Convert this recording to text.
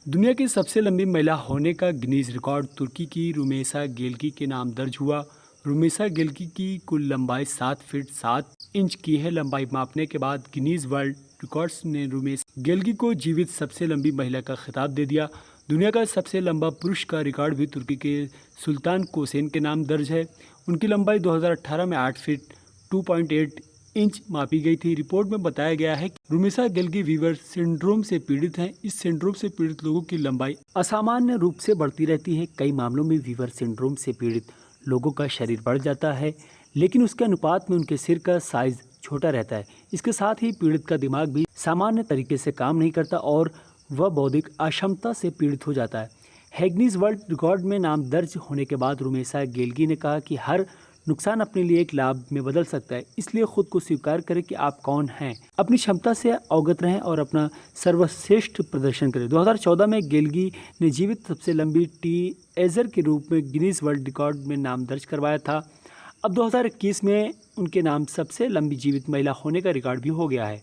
दुनिया की सबसे लंबी महिला होने का गिनीज रिकॉर्ड तुर्की की रुमेसा गेल्की के नाम दर्ज हुआ। रुमेसा गेल्की की कुल लंबाई 7 फीट 7 इंच की है। लंबाई मापने के बाद गिनीज वर्ल्ड रिकॉर्ड्स ने रुमेसा गेल्की को जीवित सबसे लंबी महिला का खिताब दे दिया। दुनिया का सबसे लंबा पुरुष का रिकॉर्ड भी तुर्की के सुल्तान कोसेन के नाम दर्ज है। उनकी लंबाई 2018 में 8 फीट 2.8 इंच मापी गई थी। रिपोर्ट में बताया गया है कि रुमेसा गेल्की वीवर सिंड्रोम से पीड़ित हैं। इस सिंड्रोम से पीड़ित लोगों की लंबाई असामान्य रूप से बढ़ती रहती है। कई मामलों में वीवर सिंड्रोम से पीड़ित लोगों का शरीर बढ़ जाता है, लेकिन उसके अनुपात में उनके सिर का साइज छोटा रहता है। इसके साथ ही पीड़ित का दिमाग भी सामान्य तरीके से काम नहीं करता और वह बौद्धिक अक्षमता से पीड़ित हो जाता है। गिनीज वर्ल्ड रिकॉर्ड में नाम दर्ज होने के बाद रुमेसा गेल्की ने कहा कि हर नुकसान अपने लिए एक लाभ में बदल सकता है, इसलिए खुद को स्वीकार करें कि आप कौन हैं। अपनी क्षमता से अवगत रहें और अपना सर्वश्रेष्ठ प्रदर्शन करें। 2014 में गेल्की ने जीवित सबसे लंबी टीनेजर के रूप में गिनीज वर्ल्ड रिकॉर्ड में नाम दर्ज करवाया था। अब 2021 में उनके नाम सबसे लंबी जीवित महिला होने का रिकॉर्ड भी हो गया है।